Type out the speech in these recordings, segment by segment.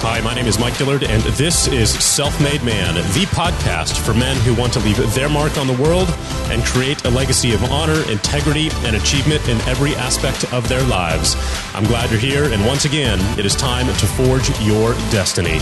Hi, my name is Mike Dillard, and this is Self-Made Man, the podcast for men who want to leave their mark on the world and create a legacy of honor, integrity, and achievement in every aspect of their lives. I'm glad you're here, and once again, it is time to forge your destiny.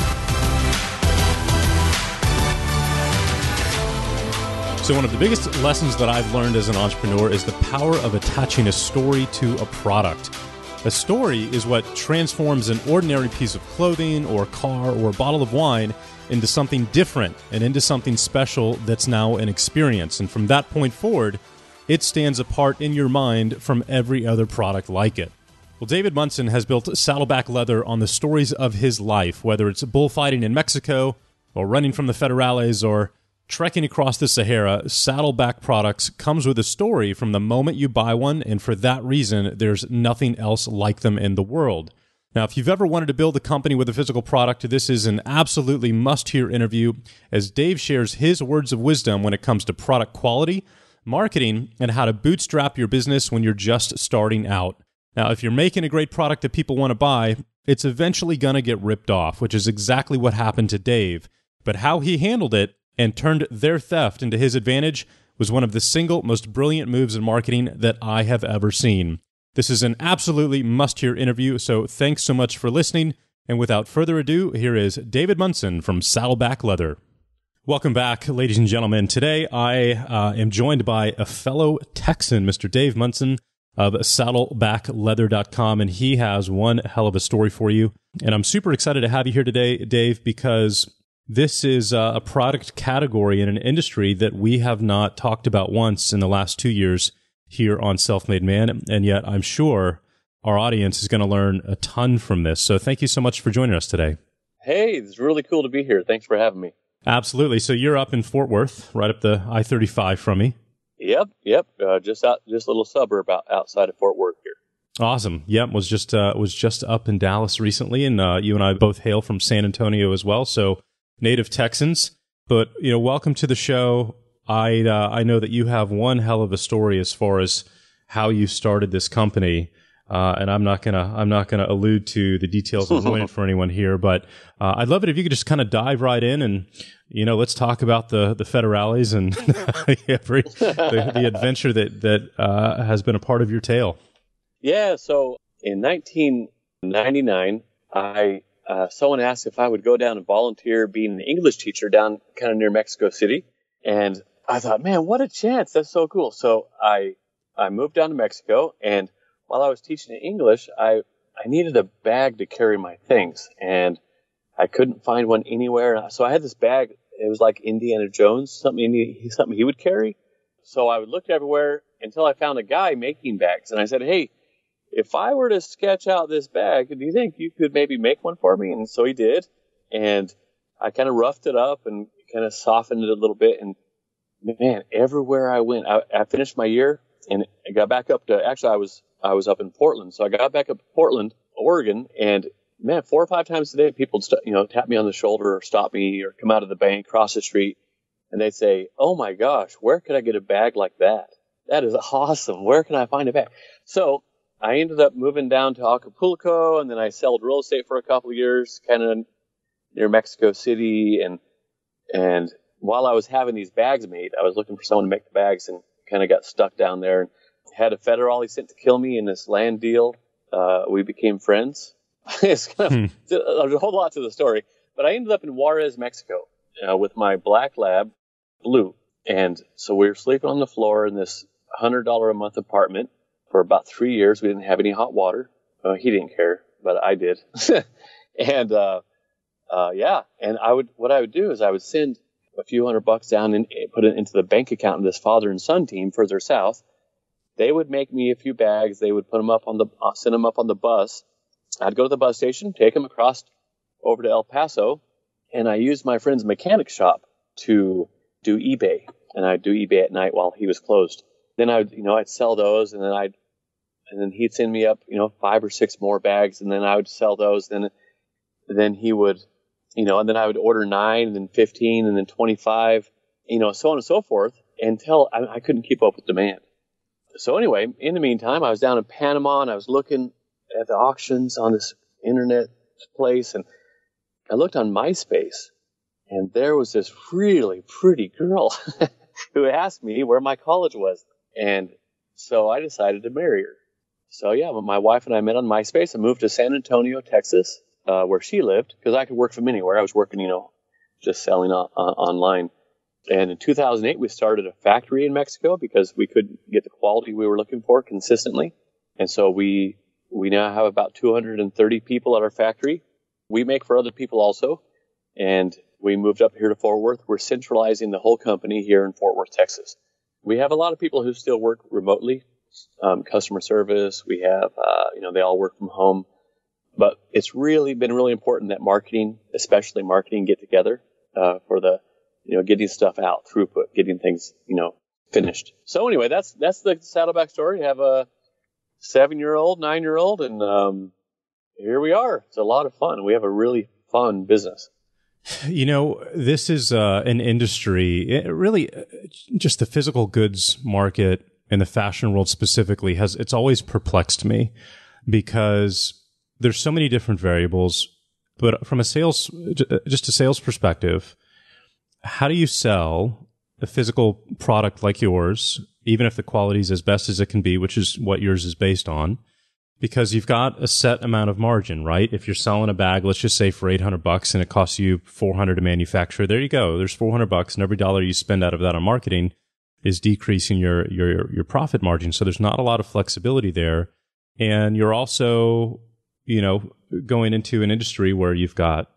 So one of the biggest lessons that I've learned as an entrepreneur is the power of attaching a story to a product. A story is what transforms an ordinary piece of clothing or a car or a bottle of wine into something different and into something special that's now an experience. And from that point forward, it stands apart in your mind from every other product like it. Well, David Munson has built SaddleBack Leather on the stories of his life, whether it's bullfighting in Mexico or running from the federales or trekking across the Sahara. SaddleBack Products comes with a story from the moment you buy one, and for that reason, there's nothing else like them in the world. Now, if you've ever wanted to build a company with a physical product, this is an absolutely must-hear interview as Dave shares his words of wisdom when it comes to product quality, marketing, and how to bootstrap your business when you're just starting out. Now, if you're making a great product that people want to buy, it's eventually going to get ripped off, which is exactly what happened to Dave. But how he handled it and turned their theft into his advantage was one of the single most brilliant moves in marketing that I have ever seen. This is an absolutely must-hear interview, so thanks so much for listening. And without further ado, here is David Munson from SaddleBack Leather. Welcome back, ladies and gentlemen. Today, I am joined by a fellow Texan, Mr. Dave Munson of SaddleBackLeather.com, and he has one hell of a story for you. And I'm super excited to have you here today, Dave, because this is a product category in an industry that we have not talked about once in the last 2 years here on Self-Made Man, and yet I'm sure our audience is going to learn a ton from this. So thank you so much for joining us today. Hey, it's really cool to be here. Thanks for having me. Absolutely. So you're up in Fort Worth, right up the I-35 from me. Yep. Just a little suburb outside of Fort Worth here. Awesome. Yep. Was just up in Dallas recently, and you and I both hail from San Antonio as well. So native Texans, but welcome to the show. I know that you have one hell of a story as far as how you started this company, and I'm not gonna allude to the details of it for anyone here. But I'd love it if you could just kind of dive right in and let's talk about the federales and the adventure that has been a part of your tale. Yeah. So in 1999, someone asked if I would go down and volunteer being an English teacher down kind of near Mexico City. And I thought, man, what a chance. That's so cool. So I moved down to Mexico, and while I was teaching English, I needed a bag to carry my things, and I couldn't find one anywhere. So I had this bag. It was like Indiana Jones, something he would carry. So I would look everywhere until I found a guy making bags. And I said, hey, if I were to sketch out this bag, do you think you could maybe make one for me? And so he did. And I kind of roughed it up and kind of softened it a little bit. And man, everywhere I went, I finished my year and I got back up to, actually I was up in Portland. So I got back up to Portland, Oregon, and man, 4 or 5 times a day, people would tap me on the shoulder or stop me or come out of the bank, cross the street. And they'd say, oh my gosh, where could I get a bag like that? That is awesome. Where can I find a bag? So I ended up moving down to Acapulco, and then I sold real estate for a couple of years, kind of near Mexico City. And while I was having these bags made, I was looking for someone to make the bags and kind of got stuck down there and had a federale sent to kill me in this land deal. We became friends. It's kind of there's a whole lot to the story, but I ended up in Juarez, Mexico, with my black lab, Blue. And so we were sleeping on the floor in this $100 a month apartment. For about 3 years, we didn't have any hot water. He didn't care, but I did. And and what I would do is I would send a few $100 down and put it into the bank account of this father and son team further south. They would make me a few bags. They would send them up on the bus. I'd go to the bus station, take them across over to El Paso, and I used my friend's mechanic shop to do eBay, and I'd do eBay at night while he was closed. Then I'd sell those, and then he'd send me up, 5 or 6 more bags, and then I would sell those. Then he would, and then I would order 9, and then 15, and then 25, so on and so forth, until I couldn't keep up with demand. So anyway, in the meantime, I was down in Panama, and I was looking at the auctions on this internet place, and I looked on MySpace, and there was this really pretty girl who asked me where my college was. And so I decided to marry her. So yeah, my wife and I met on MySpace. I moved to San Antonio, Texas, where she lived, because I could work from anywhere. I was working, just selling online. And in 2008, we started a factory in Mexico because we couldn't get the quality we were looking for consistently. And so we now have about 230 people at our factory. We make for other people also. And we moved up here to Fort Worth. We're centralizing the whole company here in Fort Worth, Texas. We have a lot of people who still work remotely, customer service. We have, they all work from home. But it's really been really important that marketing, especially marketing, get together for the, getting stuff out, throughput, getting things, finished. So anyway, that's the Saddleback story. I have a 7-year-old, 9-year-old, and here we are. It's a lot of fun. We have a really fun business. This is an industry, really just the physical goods market and the fashion world specifically it's always perplexed me because there's so many different variables, but from a sales perspective, how do you sell a physical product like yours, even if the quality is as best as it can be, which is what yours is based on? Because you've got a set amount of margin, right? If you're selling a bag, let's just say for $800 and it costs you $400 to manufacture, there you go. There's $400, and every dollar you spend out of that on marketing is decreasing your profit margin. So there's not a lot of flexibility there. And you're also, going into an industry where you've got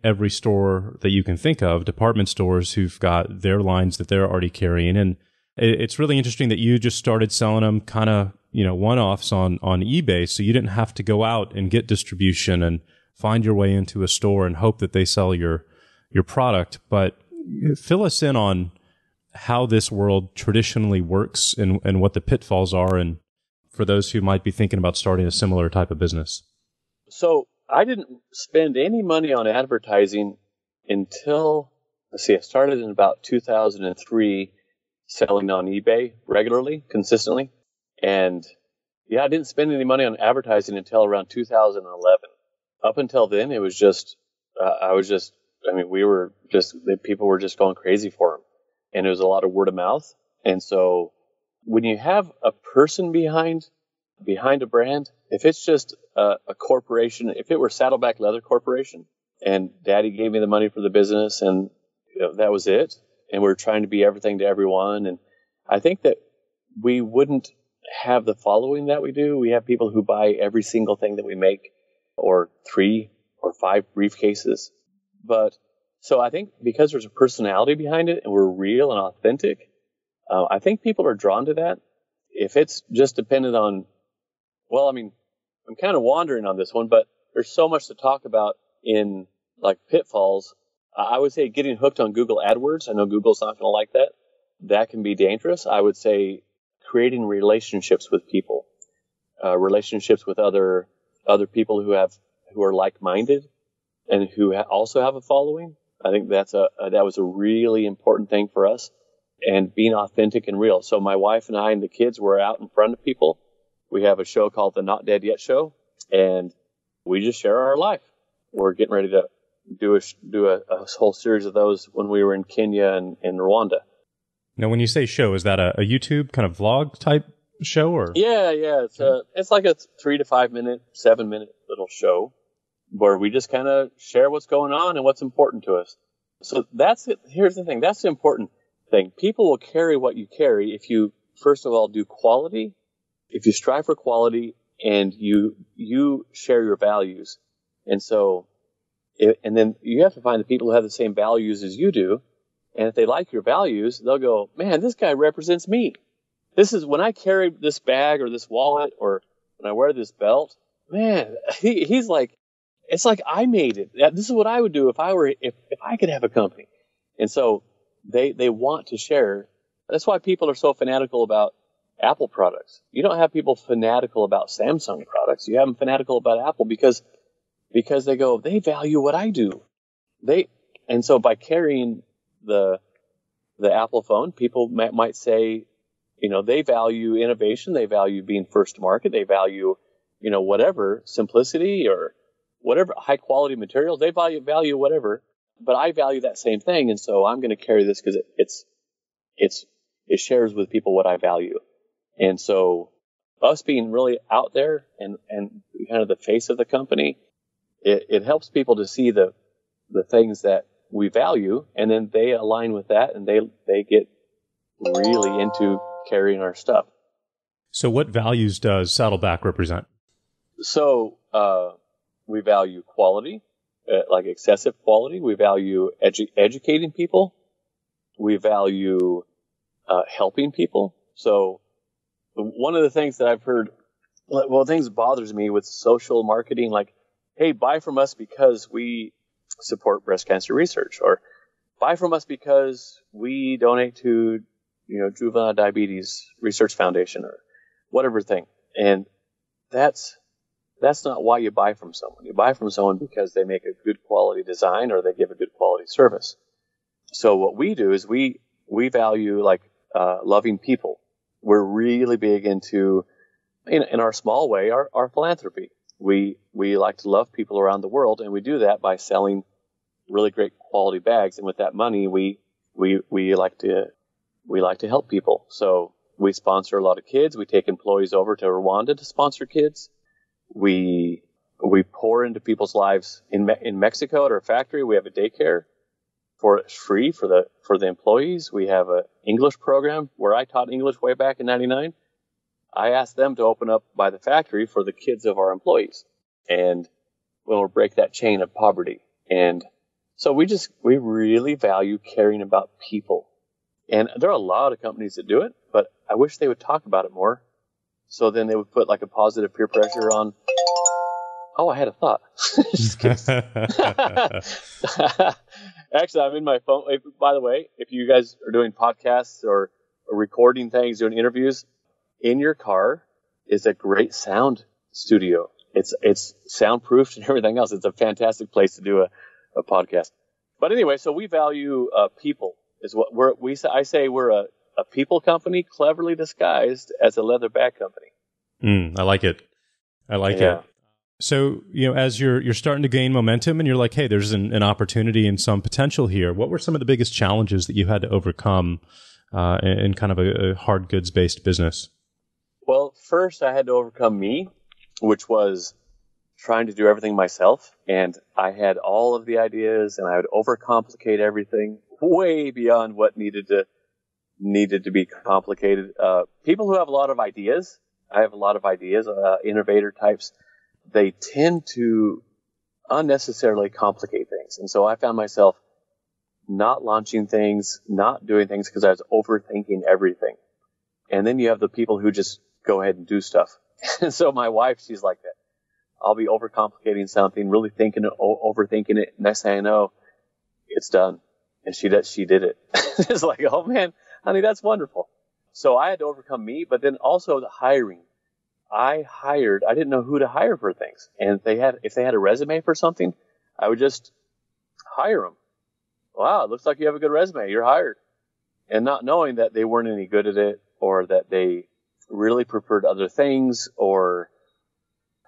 every store that you can think of, department stores who've got their lines that they're already carrying. And it's really interesting that you just started selling them kind of, one-offs on eBay, so you didn't have to go out and get distribution and find your way into a store and hope that they sell your product. But fill us in on how this world traditionally works and what the pitfalls are, and for those who might be thinking about starting a similar type of business. So I didn't spend any money on advertising until, I started in about 2003 selling on eBay regularly, consistently. And I didn't spend any money on advertising until around 2011. Up until then, it was just, people were just going crazy for them. And it was a lot of word of mouth. And so when you have a person behind a brand, if it's just a corporation, if it were SaddleBack Leather Corporation and Daddy gave me the money for the business and that was it, and we're trying to be everything to everyone, and I think that we wouldn't have the following that we do. We have people who buy every single thing that we make, or 3 or 5 briefcases. But so I think because there's a personality behind it and we're real and authentic, I think people are drawn to that. If it's just dependent on, I'm kind of wandering on this one, but there's so much to talk about in like pitfalls. I would say getting hooked on Google AdWords. I know Google's not going to like that. That can be dangerous. I would say creating relationships with people, relationships with other people who are like-minded and who also have a following. I think that was a really important thing for us, and being authentic and real. So my wife and I and the kids were out in front of people. We have a show called the Not Dead Yet Show, and we just share our life. We're getting ready to do a whole series of those when we were in Kenya and in Rwanda. Now, when you say show, is that a YouTube kind of vlog type show, or? Yeah. It's like a 3 to 5 minute, 7 minute little show where we just kind of share what's going on and what's important to us. So that's it. Here's the thing. That's the important thing. People will carry what you carry if you, first of all, do quality, if you strive for quality, and you share your values. And so, and then you have to find the people who have the same values as you do. And if they like your values, they'll go, man, this guy represents me. This is when I carry this bag or this wallet or when I wear this belt, man, he's like, it's like I made it. This is what I would do if I could have a company. And so they want to share. That's why people are so fanatical about Apple products. You don't have people fanatical about Samsung products. You have them fanatical about Apple because they value what I do. And so by carrying the Apple phone, people might say, they value innovation, they value being first to market, they value, whatever, simplicity or whatever high quality materials, they value whatever, but I value that same thing. And so I'm going to carry this because it shares with people what I value. And so us being really out there and kind of the face of the company, it helps people to see the things that we value, and then they align with that, and they get really into carrying our stuff. So what values does SaddleBack represent? So we value quality, like excessive quality. We value educating people. We value helping people. So one of the things that I've heard, things that bothers me with social marketing, like, hey, buy from us because we support breast cancer research, or buy from us because we donate to, Juvenile Diabetes Research Foundation, or whatever thing. And that's not why you buy from someone. You buy from someone because they make a good quality design or they give a good quality service. So what we do is we value loving people. We're really big into, in our small way, our philanthropy. We like to love people around the world, and we do that by selling really great quality bags. And with that money, we like to help people. So we sponsor a lot of kids. We take employees over to Rwanda to sponsor kids. We pour into people's lives in Mexico at our factory. We have a daycare free for the employees. We have an English program where I taught English way back in '99. I asked them to open up by the factory for the kids of our employees, and we'll break that chain of poverty. And so we really value caring about people. And there are a lot of companies that do it, but I wish they would talk about it more. So then they would put like a positive peer pressure on. Oh, I had a thought. Just kidding. Actually, I'm in my phone. By the way, if you guys are doing podcasts or recording things, doing interviews, in your car is a great sound studio. It's soundproofed and everything else. It's a fantastic place to do a podcast. But anyway, so we value people. Is what I say we're a people company cleverly disguised as a leather bag company. I like it. It. So, as you're starting to gain momentum and you're like, hey, there's an opportunity and some potential here. What were some of the biggest challenges that you had to overcome in kind of a hard goods based business? Well, first I had to overcome me, which was trying to do everything myself. And I had all of the ideas, and I would overcomplicate everything way beyond what needed to be complicated. People who have a lot of ideas, I have a lot of ideas, innovator types, they tend to unnecessarily complicate things. And so I found myself not launching things, not doing things because I was overthinking everything. And then you have the people who just go ahead and do stuff. And so my wife, she's like that. I'll be overcomplicating something, really overthinking it. Next thing I know, it's done. And she did it. It's like, oh man, honey, that's wonderful. So I had to overcome me, but then also the hiring. I didn't know who to hire for things. And if they had a resume for something, I would just hire them. Wow, it looks like you have a good resume. You're hired. And not knowing that they weren't any good at it, or that they really preferred other things,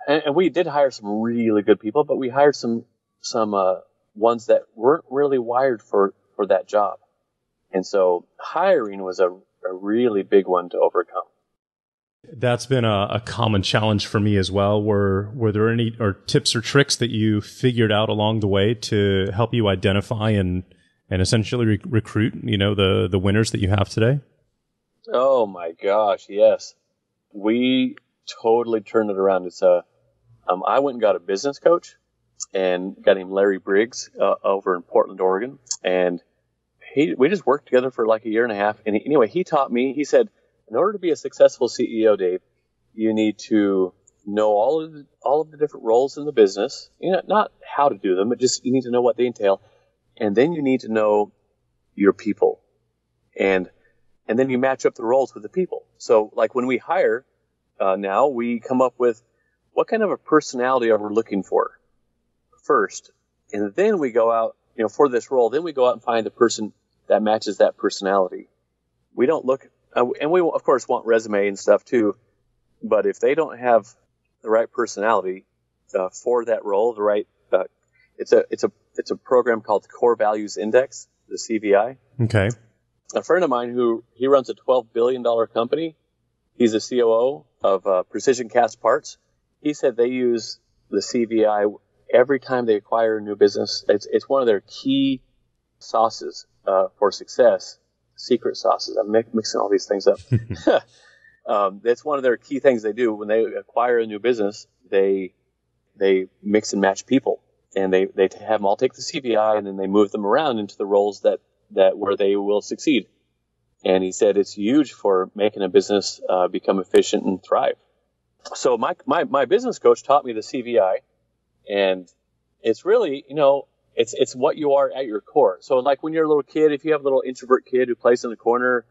and we did hire some really good people, but we hired some ones that weren't really wired for that job. And so hiring was a really big one to overcome. That's been a common challenge for me as well. Were there any tips or tricks that you figured out along the way to help you identify and essentially recruit, the winners that you have today? Oh my gosh, yes. We totally turned it around. It's I went and got a business coach, and got him Larry Briggs over in Portland, Oregon, and we just worked together for like a year and a half. And anyway, he taught me. He said, in order to be a successful CEO, Dave, you need to know all of the different roles in the business. Not how to do them, but just you need to know what they entail, and then you need to know your people, and then you match up the roles with the people. So, like when we hire now, we come up with what kind of a personality are we looking for first, and then we go out, for this role. Then we go out and find the person that matches that personality. We don't look. And we, of course, want resume and stuff too. But if they don't have the right personality, for that role, the right. It's a program called the Core Values Index, the CVI. Okay. A friend of mine he runs a $12 billion company. He's a COO of Precision Cast Parts. He said they use the CVI every time they acquire a new business. It's one of their key sauces for success. Secret sauces. I'm mixing all these things up. That's one of their key things they do when they acquire a new business. They mix and match people, and they have them all take the CVI, and then they move them around into the roles that where they will succeed. And he said it's huge for making a business become efficient and thrive. So my business coach taught me the CVI, and it's really, it's what you are at your core. So like when you're a little kid, if you have a little introvert kid who plays in the corner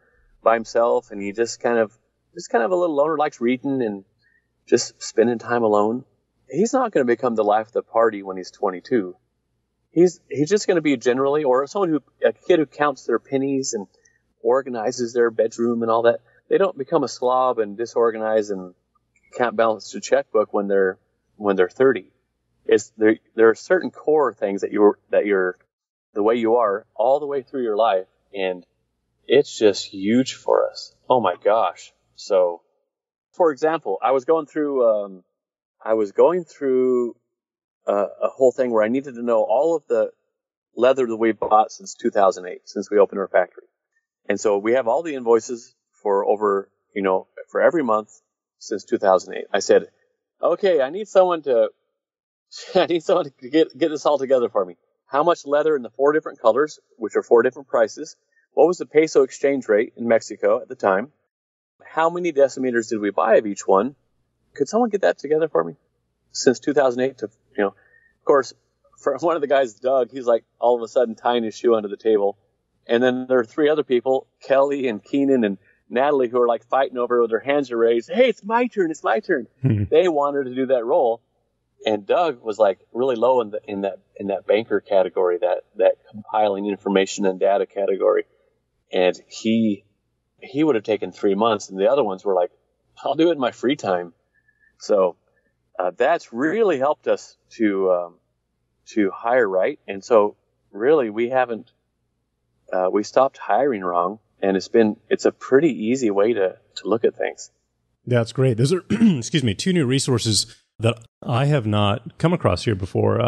by himself, and he just kind of a little loner, likes reading and just spending time alone, he's not going to become the life of the party when he's 22. He's just going to be generally, or a kid who counts their pennies and organizes their bedroom and all that. They don't become a slob and disorganized and can't balance their checkbook when they're 30. There are certain core things that you're the way you are all the way through your life, and it's just huge for us. Oh my gosh! So, for example, I was going through a whole thing where I needed to know all of the leather that we bought since 2008, since we opened our factory. And so we have all the invoices for for every month since 2008. I said, okay, I need someone to get this all together for me. How much leather in the 4 different colors, which are 4 different prices? What was the peso exchange rate in Mexico at the time? How many decimeters did we buy of each one? Could someone get that together for me? Since 2008 to, of course, for one of the guys, Doug, he's like all of a sudden tying his shoe under the table. And then there are 3 other people, Kelly and Keenan and Natalie, who are like fighting over with their hands are raised. Hey, it's my turn. They wanted to do that role. And Doug was like really low in that banker category, that compiling information and data category. And he would have taken 3 months, and the other ones were like, I'll do it in my free time. So that's really helped us to hire right. And so really we haven't we stopped hiring wrong, and it's a pretty easy way to look at things. That's great. Those are 2 new resources that I have not come across here before,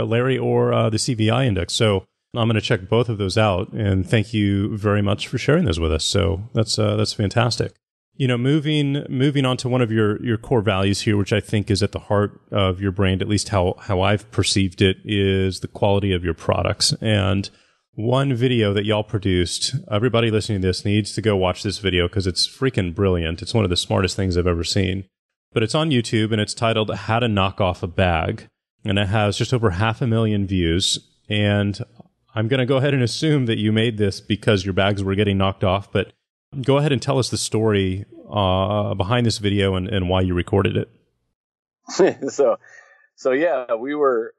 Larry or the CVI index. So I'm going to check both of those out, and thank you very much for sharing those with us. So that's fantastic. Moving on to one of your core values here, which I think is at the heart of your brand, at least how I've perceived it, is the quality of your products. And one video that y'all produced, everybody listening to this needs to go watch this video because it's freaking brilliant. It's one of the smartest things I've ever seen. But it's on YouTube, and it's titled How to Knock Off a Bag. And it has just over 500,000 views. And I'm going to go ahead and assume that you made this because your bags were getting knocked off. But go ahead and tell us the story behind this video and why you recorded it. So yeah, we're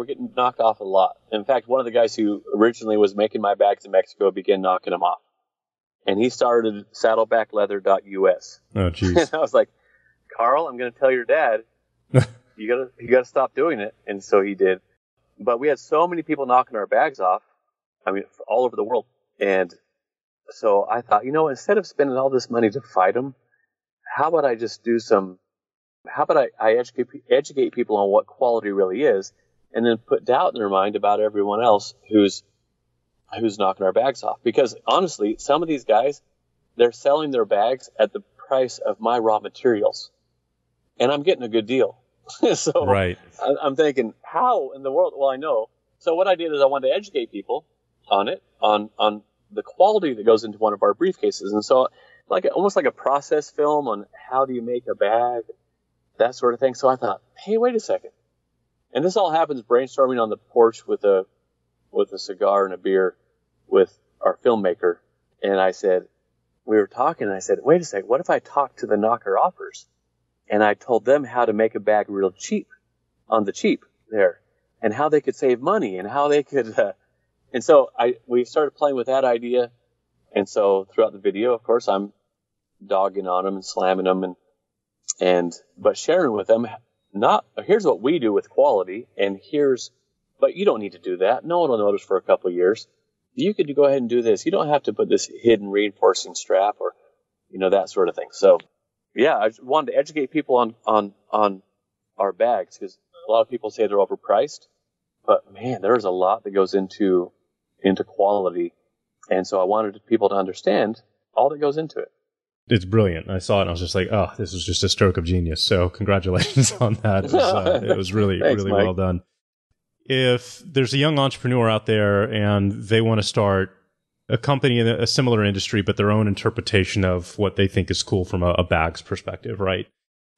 getting knocked off a lot. In fact, one of the guys who originally was making my bags in Mexico began knocking them off. And he started SaddleBackLeather.us. Oh, geez. And I was like, Carl, I'm going to tell your dad, you gotta stop doing it. And so he did. But we had so many people knocking our bags off, all over the world. And so I thought, instead of spending all this money to fight them, how about I just I educate people on what quality really is, and then put doubt in their mind about everyone else who's knocking our bags off. Because honestly, some of these guys, they're selling their bags at the price of my raw materials, and I'm getting a good deal. So right. I'm thinking, how in the world? Well, I know. So what I did is I wanted to educate people on it, on the quality that goes into one of our briefcases. And so almost like a process film on how do you make a bag, that sort of thing. So I thought, hey, wait a second. And this all happens brainstorming on the porch with a cigar and a beer with our filmmaker. And we were talking, and I said, wait a second, what if I talked to the knocker offers? And I told them how to make a bag real cheap, on the cheap there, and how they could save money, and how they could, and so we started playing with that idea. And so throughout the video, of course, I'm dogging on them and slamming them but sharing with them here's what we do with quality, and but you don't need to do that. No one will notice for a couple of years. You could go ahead and do this. You don't have to put this hidden reinforcing strap or, that sort of thing. So, yeah, I just wanted to educate people on our bags, because a lot of people say they're overpriced, but man, there's a lot that goes into quality. And so I wanted people to understand all that goes into it. It's brilliant. I saw it and I was just like, oh, this was just a stroke of genius. So congratulations on that. It was really, Thanks, really Mike. well done. If there's a young entrepreneur out there and they want to start a company in a similar industry, but their own interpretation of what they think is cool from a bag's perspective, right?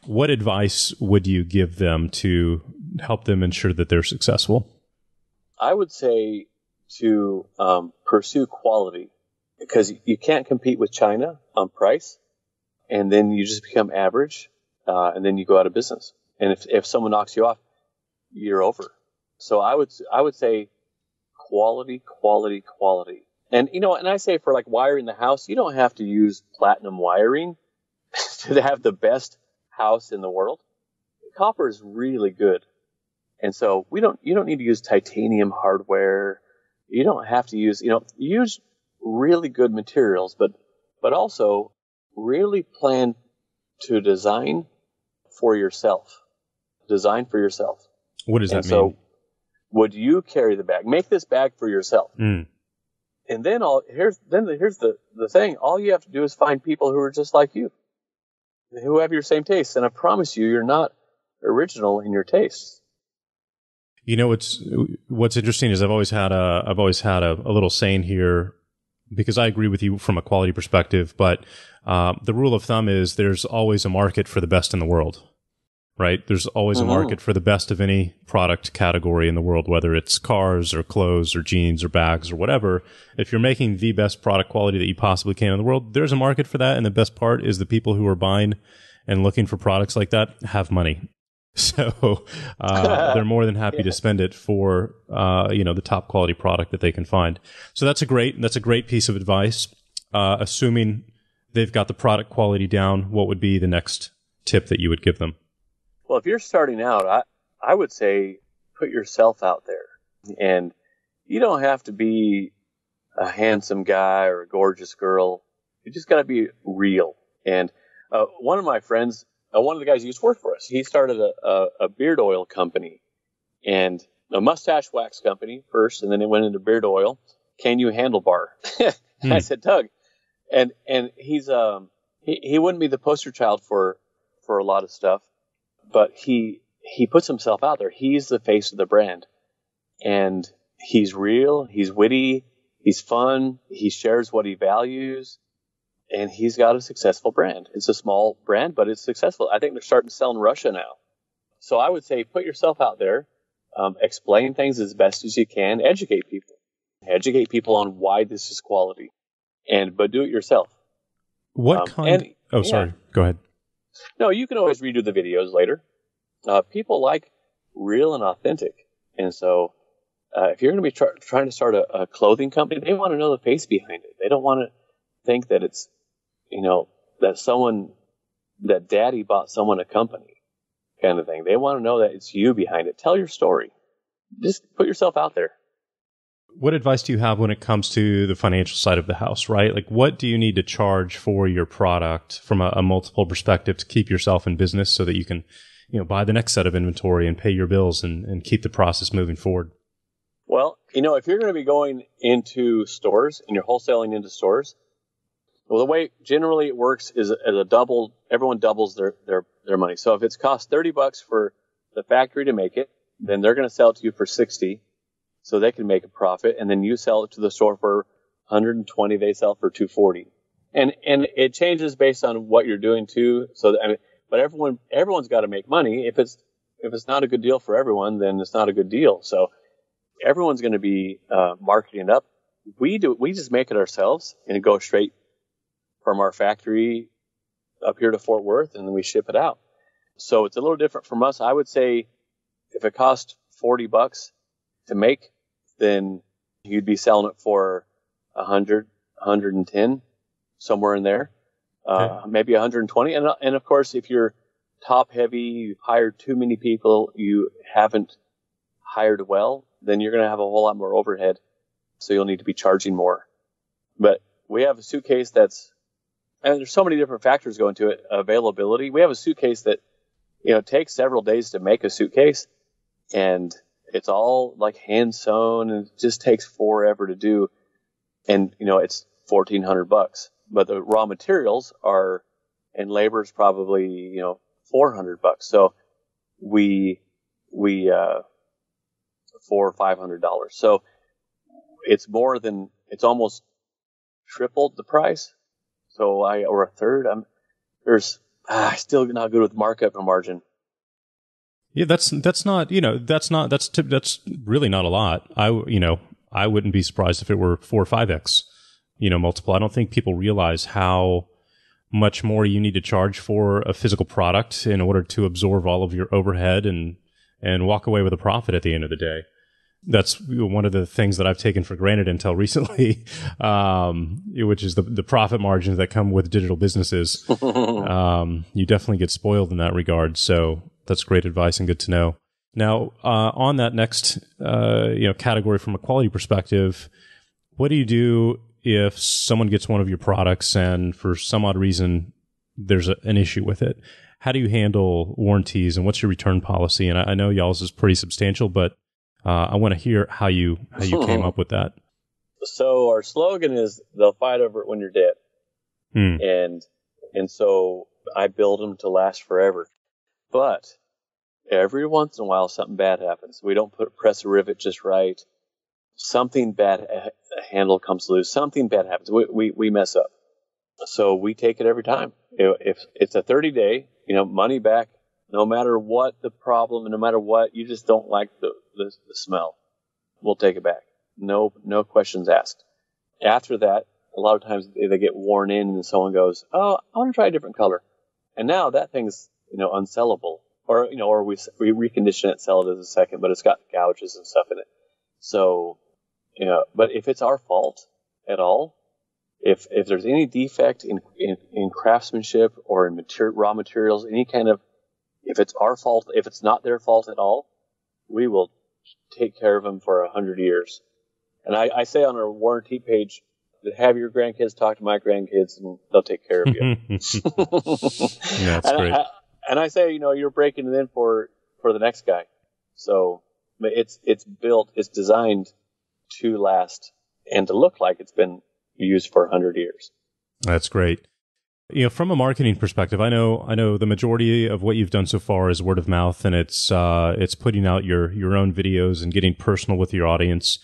What advice would you give them to help them ensure that they're successful? I would say to pursue quality, because you can't compete with China on price, and then you just become average, and then you go out of business. And if someone knocks you off, you're over. So I would say quality. And and I say for like wiring the house, you don't have to use platinum wiring to have the best house in the world. Copper is really good. And so you don't need to use titanium hardware. You don't have to use really good materials, but also really plan to design for yourself. Design for yourself. What does that mean? So would you carry the bag? Make this bag for yourself. Mm. And then here's the thing. All you have to do is find people who are just like you, who have your same tastes. And I promise you're not original in your tastes. What's interesting is I've always had a little saying here, because I agree with you from a quality perspective, but the rule of thumb is there's always a market for the best in the world, right? There's always a market for the best of any product category in the world, whether it's cars or clothes or jeans or bags or whatever. If you're making the best product quality that you possibly can in the world, there's a market for that. And the best part is the people who are buying and looking for products like that have money. So they're more than happy to spend it for the top quality product that they can find. So that's a great piece of advice. Assuming they've got the product quality down, what would be the next tip that you would give them? Well, if you're starting out, I would say put yourself out there, and you don't have to be a handsome guy or a gorgeous girl. You just got to be real. And one of my friends. One of the guys who used to work for us, he started a beard oil company, and a mustache wax company first, and then it went into beard oil. Can you handlebar? I said, Doug, and he's he wouldn't be the poster child for a lot of stuff, but he puts himself out there. He's the face of the brand, and he's real. He's witty. He's fun. He shares what he values. And he's got a successful brand. It's a small brand, but it's successful. I think they're starting to sell in Russia now. So I would say put yourself out there, explain things as best as you can, educate people on why this is quality, but do it yourself. What kind? Sorry. Go ahead. No, you can always redo the videos later. People like real and authentic. And so if you're going to be trying to start a clothing company, they want to know the face behind it. They don't want to think that it's, that daddy bought someone a company kind of thing. They want to know that it's you behind it. Tell your story. Just put yourself out there. What advice do you have when it comes to the financial side of the house, right? Like, what do you need to charge for your product from a multiple perspective to keep yourself in business so that you can, buy the next set of inventory and pay your bills and keep the process moving forward? Well, if you're going to be going into stores and you're wholesaling into stores, well, the way generally it works is as everyone doubles their money. So if it's cost $30 for the factory to make it, then they're going to sell it to you for $60 so they can make a profit. And then you sell it to the store for $120, they sell for $240. And it changes based on what you're doing too. So, but everyone's got to make money. If it's not a good deal for everyone, then it's not a good deal. So everyone's going to be marketing it up. We just make it ourselves and go straight from our factory up here to Fort Worth, and then we ship it out. So it's a little different from us. I would say if it cost $40 to make, then you'd be selling it for 100, 110, somewhere in there, maybe 120. And of course, if you're top heavy, you've hired too many people, you haven't hired well, then you're going to have a whole lot more overhead. So you'll need to be charging more. But we have a suitcase and there's so many different factors go into it. Availability. We have a suitcase that, takes several days to make a suitcase, and it's all like hand sewn, and it just takes forever to do. And, it's $1,400, but the raw materials and labor is probably, $400. So we $400 or $500. So it's almost tripled the price. So or a third. I still not good with markup and margin. Yeah, that's really not a lot. I wouldn't be surprised if it were 4 or 5x, multiple. I don't think people realize how much more you need to charge for a physical product in order to absorb all of your overhead and walk away with a profit at the end of the day. That's one of the things that I've taken for granted until recently, which is the profit margins that come with digital businesses. You definitely get spoiled in that regard. So that's great advice and good to know. Now, on that next, category from a quality perspective, what do you do if someone gets one of your products and for some odd reason there's an issue with it? How do you handle warranties and what's your return policy? And I know y'all's is pretty substantial, but I want to hear how you came up with that. So our slogan is they'll fight over it when you're dead. And so I build them to last forever. But every once in a while something bad happens. We don't press a rivet just right. Something bad, a handle comes loose. Something bad happens. We mess up. So we take it every time. If it's a 30-day, money back, no matter what the problem, and no matter what, you just don't like the smell, we'll take it back. No questions asked. After that, a lot of times they get worn in and someone goes, oh, I want to try a different color. And now that thing's, unsellable. Or we recondition it, sell it as a second, but it's got gouges and stuff in it. So, but if it's our fault at all, if there's any defect in craftsmanship or in raw materials, any kind of, if it's our fault, if it's not their fault at all, we will take care of them for 100 years. And I say on our warranty page, have your grandkids talk to my grandkids and they'll take care of you. Yeah, that's great. And I say, you're breaking it in for the next guy. So it's designed to last and to look like it's been used for 100 years. That's great. From a marketing perspective, I know the majority of what you've done so far is word of mouth, and it's putting out your own videos and getting personal with your audience.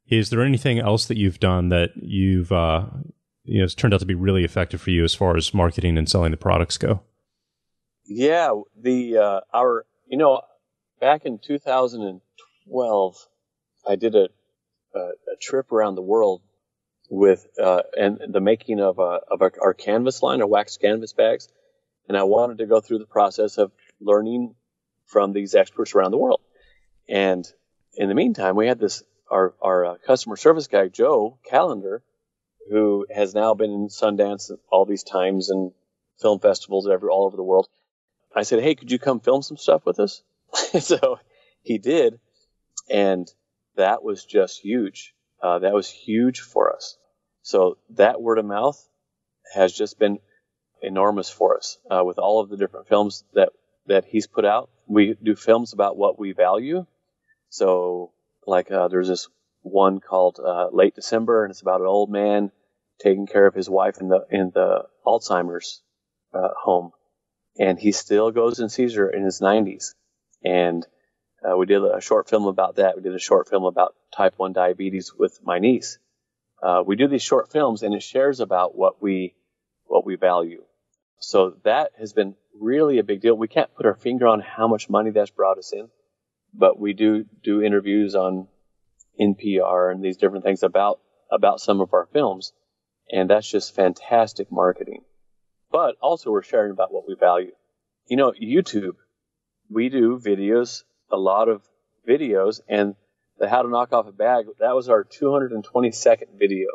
Is there anything else that you've done that you've has turned out to be really effective for you as far as marketing and selling the products go? Yeah, back in 2012, I did a trip around the world with and the making of our canvas line, our wax canvas bags, and I wanted to go through the process of learning from these experts around the world. And in the meantime, we had our customer service guy, Joe Callender, who has now been in Sundance all these times and film festivals all over the world. I said, hey, could you come film some stuff with us? So he did, and that was just huge. That was huge for us. So that word of mouth has just been enormous for us. With all of the different films that he's put out, we do films about what we value. So there's this one called Late December, and it's about an old man taking care of his wife in the Alzheimer's home. And he still goes and sees her in his 90s. And we did a short film about that. We did a short film about type 1 diabetes with my niece. We do these short films, and it shares about what we value. So that has been really a big deal. We can't put our finger on how much money that's brought us in, but we do interviews on NPR and these different things about some of our films, and that's just fantastic marketing. But also we're sharing about what we value. YouTube, we do videos, a lot of videos, and the How to Knock Off a Bag, that was our 222nd video.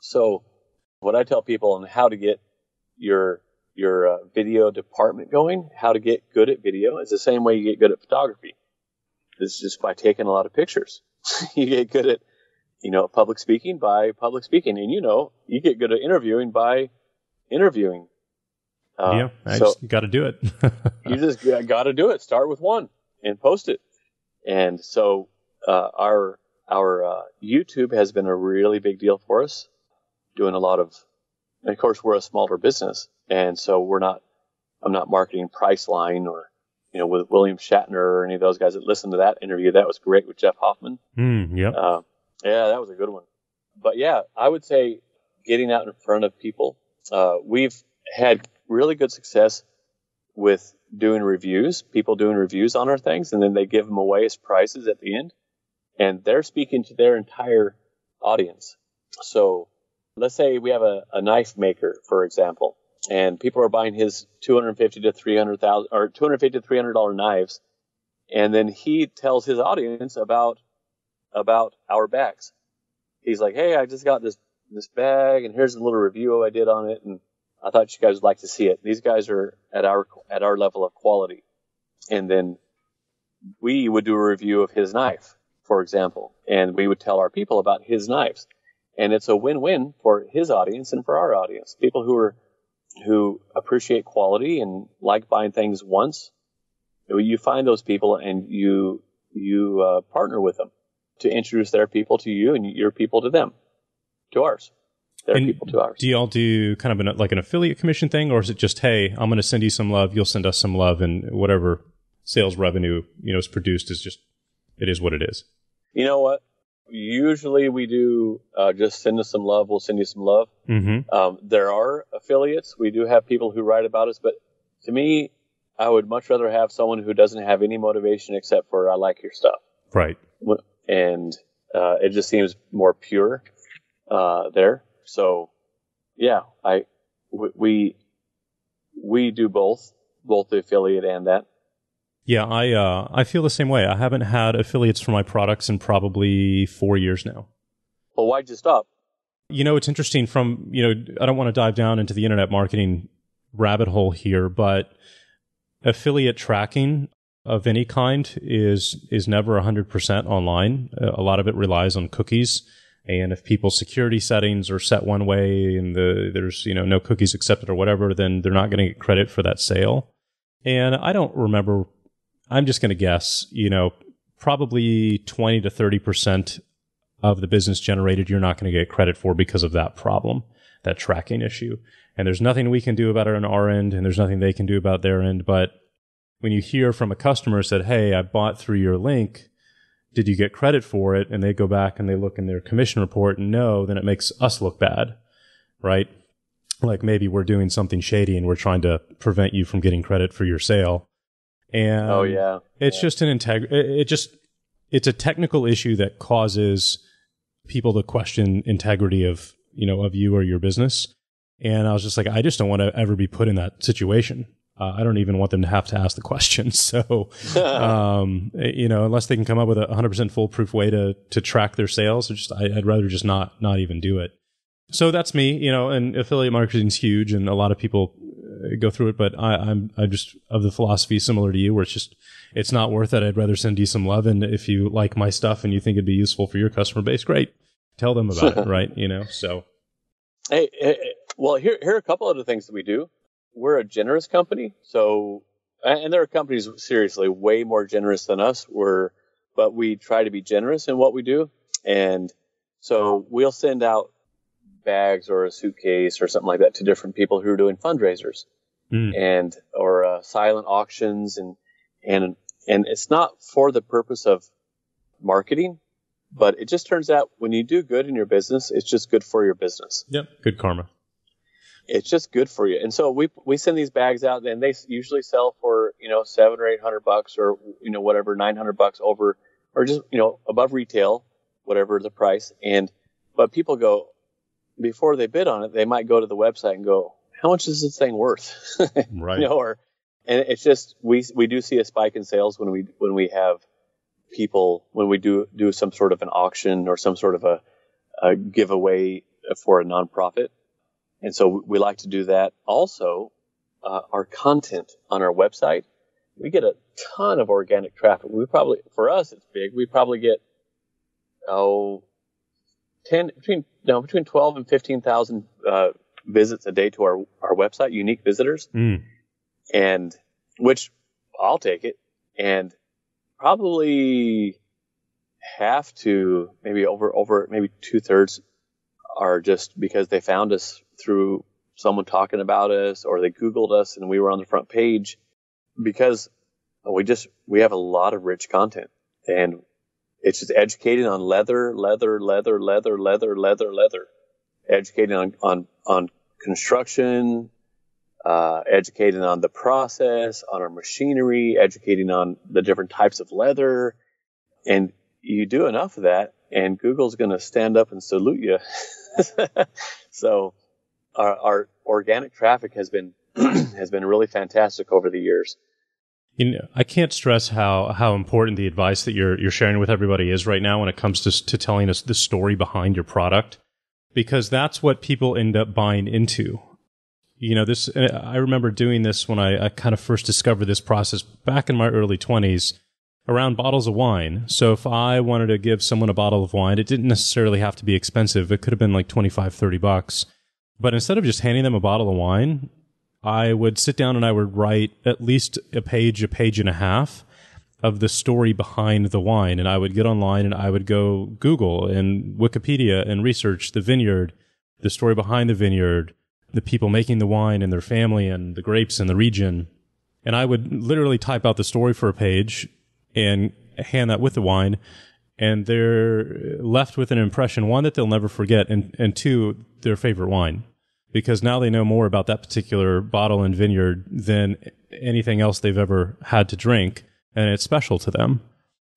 So what I tell people on how to get your video department going, how to get good at video. It's the same way you get good at photography. This is just by taking a lot of pictures. You get good at, public speaking by public speaking. And, you get good at interviewing by interviewing. You got to do it. You just got to do it. Start with one and post it. And so our YouTube has been a really big deal for us, doing a lot of, and of course, we're a smaller business. And so I'm not marketing Priceline or, with William Shatner or any of those guys that listened to that interview. That was great with Jeff Hoffman. Yep. Yeah, that was a good one. But yeah, I would say getting out in front of people. We've had really good success with doing reviews, people doing reviews on our things, and then they give them away as prizes at the end. And they're speaking to their entire audience. So let's say we have a knife maker, for example, and people are buying his $250 to $300 knives, and then he tells his audience about our bags. He's like, "Hey, I just got this bag, and here's a little review I did on it, and I thought you guys would like to see it. These guys are at our level of quality." And then we would do a review of his knife, for example, and we would tell our people about his knives. And it's a win-win for his audience and for our audience. People who appreciate quality and like buying things once, you find those people and you partner with them to introduce their people to you and your people to them, to ours. Their people to ours. Do y'all do kind of like an affiliate commission thing, or is it just, hey, I'm going to send you some love, you'll send us some love, and whatever sales revenue is produced it is what it is? You know what? Usually we do just send us some love. We'll send you some love. Mm-hmm. There are affiliates. We do have people who write about us. But to me, I would much rather have someone who doesn't have any motivation except for I like your stuff. Right. And it just seems more pure there. So, yeah, we do both the affiliate and that. Yeah, I feel the same way. I haven't had affiliates for my products in probably 4 years now. Well, why'd you stop? It's interesting I don't want to dive down into the internet marketing rabbit hole here, but affiliate tracking of any kind is never 100% online. A lot of it relies on cookies. And if people's security settings are set one way and there's no cookies accepted or whatever, then they're not going to get credit for that sale. And I don't remember, I'm just going to guess, probably 20 to 30% of the business generated you're not going to get credit for because of that problem, that tracking issue. And there's nothing we can do about it on our end, and there's nothing they can do about their end. But when you hear from a customer said, "Hey, I bought through your link, did you get credit for it?" and they go back and they look in their commission report and no, then it makes us look bad, right? Like maybe we're doing something shady and we're trying to prevent you from getting credit for your sale. And it's just it's a technical issue that causes people to question integrity of you or your business. And I was just like, I just don't want to ever be put in that situation. I don't even want them to have to ask the question. So, unless they can come up with a 100% foolproof way to track their sales, I'd rather just not even do it. So that's me, and affiliate marketing is huge and a lot of people go through it, but I'm just of the philosophy similar to you where it's not worth it. I'd rather send you some love. And if you like my stuff and you think it'd be useful for your customer base, great. Tell them about it. Right. So. Hey, well, here are a couple other things that we do. We're a generous company. So, and there are companies seriously way more generous than us but we try to be generous in what we do. And so we'll send out bags or a suitcase or something like that to different people who are doing fundraisers or silent auctions. And it's not for the purpose of marketing, but it just turns out when you do good in your business, it's just good for your business. Yep. Good karma. It's just good for you. And so we send these bags out and they usually sell for, $700 or $800 or, whatever, $900 over, or just, above retail, whatever the price. But people go, before they bid on it, they might go to the website and go, how much is this thing worth? Right. And it's just, we do see a spike in sales when we have people, when we do some sort of an auction or some sort of a giveaway for a nonprofit. And so we like to do that. Also, our content on our website, we get a ton of organic traffic. For us, it's big. We probably get, between 12 and 15,000 visits a day to our website, unique visitors. And which I'll take it. And probably half to maybe over maybe 2/3 are just because they found us through someone talking about us, or they Googled us and we were on the front page, because we have a lot of rich content, and it's just educating on leather, educating on construction, educating on the process, on our machinery, educating on the different types of leather. And you do enough of that, and Google's going to stand up and salute you. So our organic traffic has been really fantastic over the years. I can't stress how important the advice that you're sharing with everybody is right now when it comes to telling us the story behind your product, because that's what people end up buying into. I remember doing this when I kind of first discovered this process back in my early 20s around bottles of wine. So if I wanted to give someone a bottle of wine, it didn't necessarily have to be expensive. It could have been like $25-$30. But instead of just handing them a bottle of wine, I would sit down and I would write at least a page and a half of the story behind the wine. And I would get online and I would go Google and Wikipedia and research the vineyard, the story behind the vineyard, the people making the wine and their family and the grapes and the region. And I would literally type out the story for a page and hand that with the wine. And they're left with an impression, one, that they'll never forget, and two, their favorite wine. Because now they know more about that particular bottle and vineyard than anything else they've ever had to drink. And it's special to them,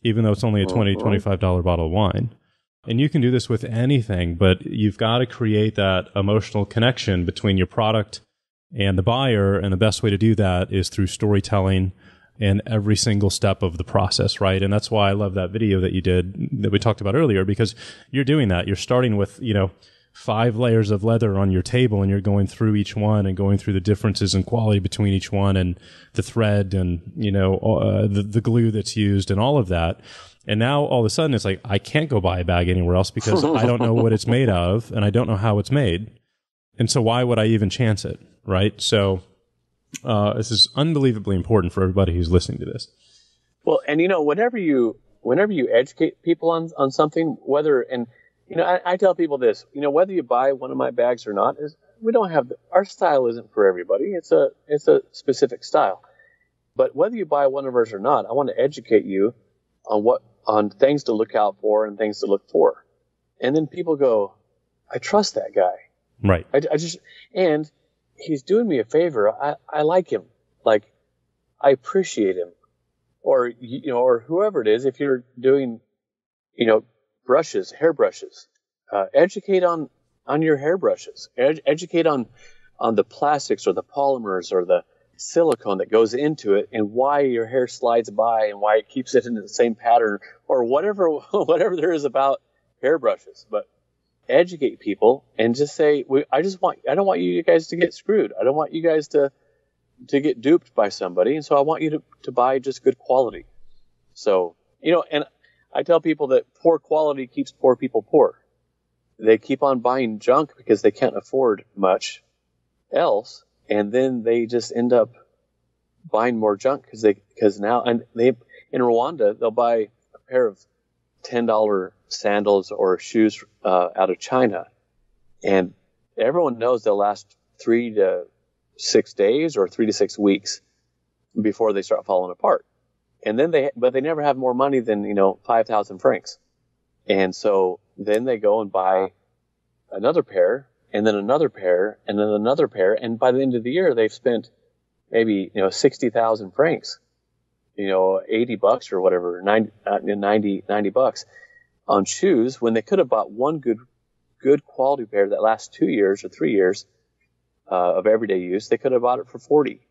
even though it's only a $20, $25 bottle of wine. And you can do this with anything, but you've got to create that emotional connection between your product and the buyer. And the best way to do that is through storytelling and every single step of the process, right? And that's why I love that video that you did that we talked about earlier, because you're doing that. You're starting with, 5 layers of leather on your table, and you're going through each one and going through the differences in quality between each one, and the thread, and the glue that's used, and all of that. And now all of a sudden it's like, I can't go buy a bag anywhere else because I don't know what it's made out of, and I don't know how it's made. And so why would I even chance it, right? So this is unbelievably important for everybody who's listening to this. Well, and whenever you educate people on something, I tell people this, whether you buy one of my bags or not, our style isn't for everybody. It's a specific style. But whether you buy one of ours or not, I want to educate you on things to look out for and things to look for. And then people go, I trust that guy. Right. And he's doing me a favor. I like him. Like, I appreciate him. Or whoever it is, if you're doing, brushes, hair brushes, educate on your hair brushes, educate on the plastics or the polymers or the silicone that goes into it, and why your hair slides by and why it keeps it in the same pattern, or whatever there is about hair brushes. But educate people and just say, I don't want you guys to get screwed. I don't want you guys to get duped by somebody. And so I want you to buy just good quality. So, and I tell people that poor quality keeps poor people poor. They keep on buying junk because they can't afford much else, and then they just end up buying more junk because now in Rwanda they'll buy a pair of $10 sandals or shoes out of China, and everyone knows they'll last 3 to 6 days or 3 to 6 weeks before they start falling apart. And then they never have more money than 5,000 francs, and so then they go and buy another pair, and then another pair, and then another pair, and by the end of the year they've spent maybe 60,000 francs, $80 or whatever, 90 bucks on shoes, when they could have bought one good quality pair that lasts 2 years or 3 years of everyday use. They could have bought it for 40.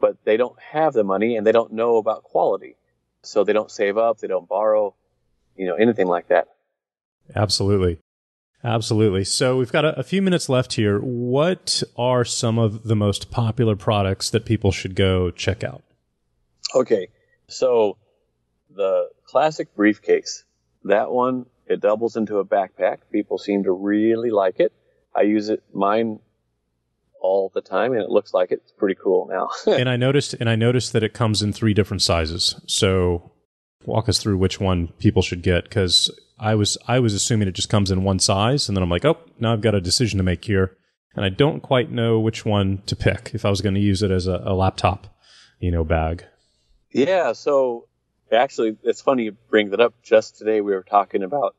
But they don't have the money and they don't know about quality. So they don't save up, they don't borrow, anything like that. Absolutely. Absolutely. So we've got a few minutes left here. What are some of the most popular products that people should go check out? Okay, so the classic briefcase, that one, it doubles into a backpack. People seem to really like it. I use mine all the time, and it looks like it. It's pretty cool now. And I noticed that it comes in 3 different sizes. So walk us through which one people should get, because I was assuming it just comes in one size, and then I'm like, oh, now I've got a decision to make here, and I don't quite know which one to pick if I was going to use it as a laptop, bag. Yeah, so actually, it's funny you bring that up. Just today we were talking about,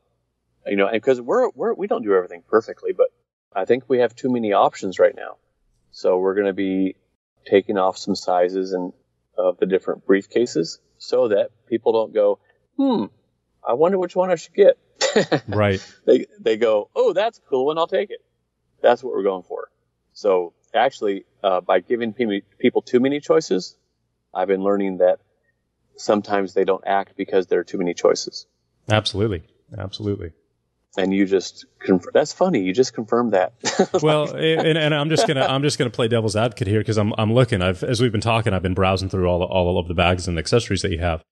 and because we don't do everything perfectly, but I think we have too many options right now. So we're going to be taking off some sizes of the different briefcases so that people don't go, I wonder which one I should get. Right. They go, oh, that's a cool one. I'll take it. That's what we're going for. So actually, by giving people too many choices, I've been learning that sometimes they don't act because there are too many choices. Absolutely. And you just that's funny. You just confirmed that. Well, and I'm just gonna play devil's advocate here, because I'm looking. As we've been talking, I've been browsing through all of the bags and accessories that you have,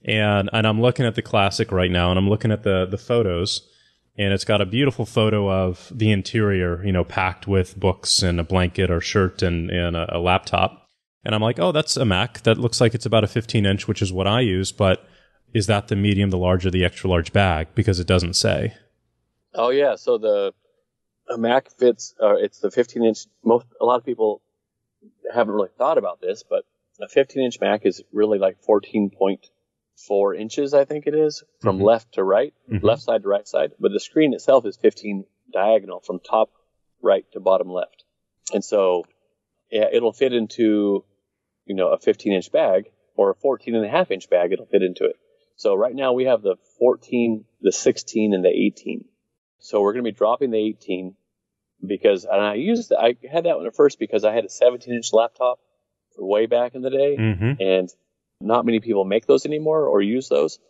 and I'm looking at the classic right now, and I'm looking at the photos, and it's got a beautiful photo of the interior, packed with books and a blanket or shirt and a laptop, and I'm like, oh, that's a Mac. That looks like it's about a 15-inch, which is what I use, but is that the medium, the large, or the extra large bag? Because it doesn't say. Oh yeah, so the Mac fits. It's the 15-inch. A lot of people haven't really thought about this, but a 15-inch Mac is really like 14.4 inches, I think it is, from left to right, left side to right side. But the screen itself is 15 diagonal from top right to bottom left, and so yeah, it'll fit into a 15-inch bag or a 14.5-inch bag. It'll fit into it. So right now we have the 14, the 16, and the 18. So we're going to be dropping the 18 because, and I had that one at first because I had a 17-inch laptop way back in the day, and not many people make those anymore or use those.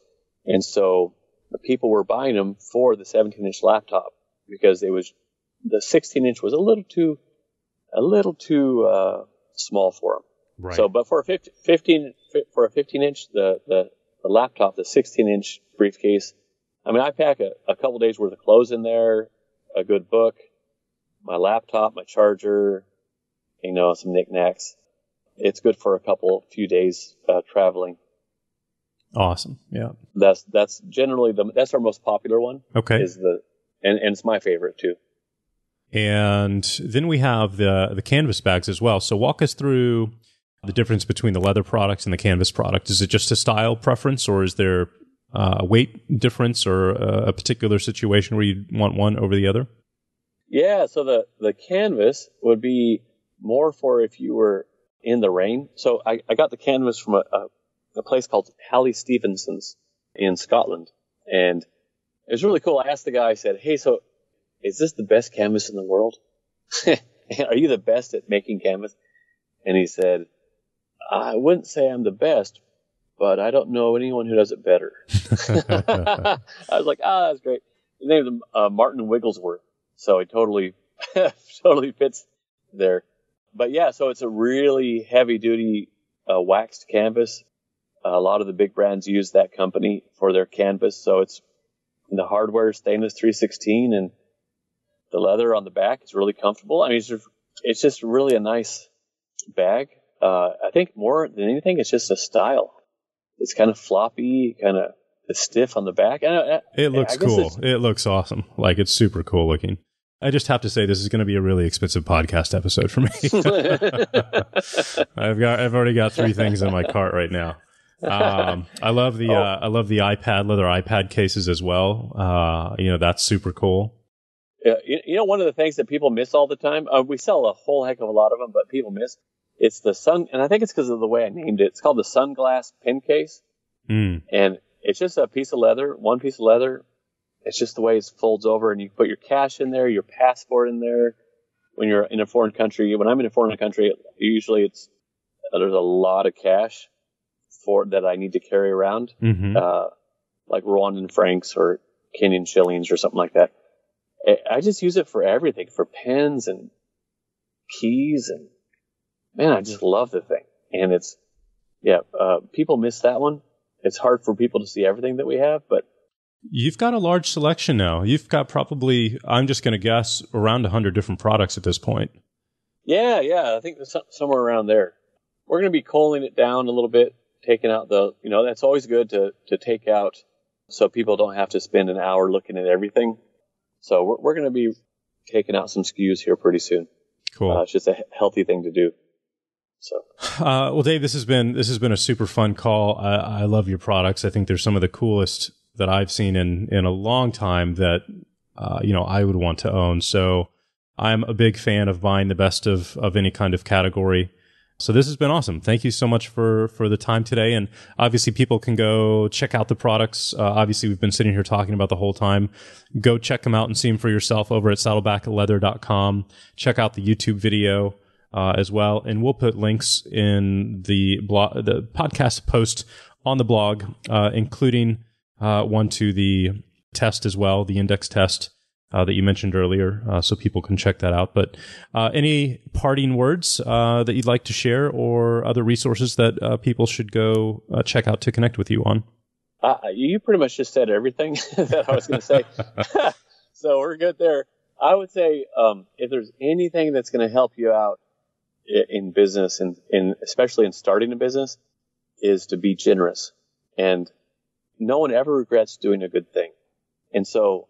And so the people were buying them for the 17-inch laptop because the 16-inch was a little too small for them. Right. So, but for a 15-inch, the laptop, the 16-inch briefcase, I mean, I pack a couple days worth of clothes in there, a good book, my laptop, my charger, some knickknacks. It's good for few days traveling. Awesome. Yeah. That's generally that's our most popular one. Okay. And it's my favorite too. And then we have the canvas bags as well. So walk us through the difference between the leather products and the canvas product. Is it just a style preference, or is there a weight difference or a particular situation where you want one over the other? Yeah, so the canvas would be more for if you were in the rain. So I got the canvas from a place called Halley Stevenson's in Scotland, and it was really cool. I asked the guy, I said, hey, so is this the best canvas in the world? Are you the best at making canvas? And he said, I wouldn't say I'm the best, but I don't know anyone who does it better. I was like, that's great. His name is Martin Wigglesworth. So it totally fits there. But yeah, so it's a really heavy duty waxed canvas. A lot of the big brands use that company for their canvas. So it's in the hardware stainless 316, and the leather on the back is really comfortable. I mean, it's just really a nice bag. I think more than anything, it's just a style. It's kind of floppy, kind of stiff on the back. It looks cool. It looks awesome. Like, it's super cool looking. I just have to say, this is going to be a really expensive podcast episode for me. I've already got 3 things in my cart right now. I love the leather iPad cases as well. That's super cool. Yeah, one of the things that people miss all the time, we sell a whole heck of a lot of them, but people miss, it's the sun, and I think it's because of the way I named it. It's called the Sunglass Pen Case, and it's just a piece of leather, one piece of leather. It's just the way it folds over, and you put your cash in there, your passport in there. When you're in a foreign country, when I'm in a foreign country, usually there's a lot of cash that I need to carry around, like Rwandan francs or Kenyan shillings or something like that. I just use it for everything, for pens and keys, and man, I just love the thing. And it's, people miss that one. It's hard for people to see everything that we have, but you've got a large selection now. You've got probably, I'm just going to guess, around 100 different products at this point. Yeah, I think there's somewhere around there. We're going to be culling it down a little bit, taking out that's always good to take out so people don't have to spend an hour looking at everything. So we're going to be taking out some SKUs here pretty soon. Cool. It's just a healthy thing to do. So, well, Dave, this has been a super fun call. I love your products. I think they're some of the coolest that I've seen in a long time that I would want to own. So I'm a big fan of buying the best of any kind of category. So this has been awesome. Thank you so much for the time today. And obviously people can go check out the products. Obviously we've been sitting here talking about the whole time. Go check them out and see them for yourself over at SaddleBackLeather.com. Check out the YouTube video as well. And we'll put links in the podcast post on the blog, including one to the test as well, the index test that you mentioned earlier, so people can check that out. But any parting words that you'd like to share, or other resources that people should go check out to connect with you on? You pretty much just said everything that I was going to say. So we're good there. I would say if there's anything that's going to help you out in business, and especially in starting a business, is to be generous. And no one ever regrets doing a good thing. And so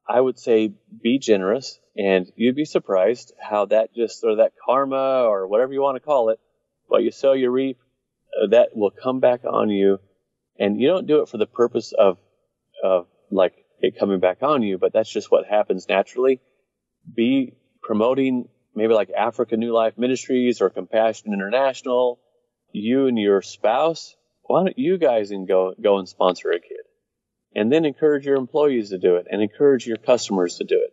I would say be generous, and you'd be surprised how that that karma, or whatever you want to call it, what you sow, you reap, that will come back on you. And you don't do it for the purpose of like it coming back on you, but that's just what happens naturally. Be promoting maybe like Africa New Life Ministries or Compassion International. You and your spouse, why don't you guys go and sponsor a kid? And then encourage your employees to do it, and encourage your customers to do it.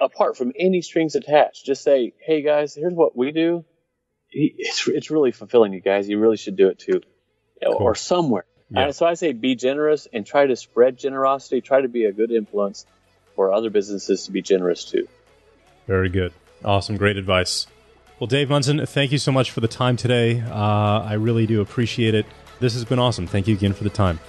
Apart from any strings attached, just say, hey guys, here's what we do. It's really fulfilling, you guys. You really should do it too. Cool. Or somewhere. Yeah. So I say be generous and try to spread generosity. Try to be a good influence for other businesses to be generous too. Very good. Awesome. Great advice. Well, Dave Munson, thank you so much for the time today. I really do appreciate it. This has been awesome. Thank you again for the time.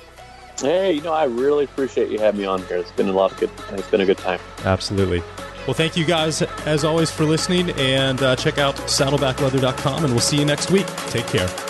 Hey, I really appreciate you having me on here. It's been it's been a good time. Absolutely. Well, thank you guys, as always, for listening, and check out SaddleBackLeather.com, and we'll see you next week. Take care.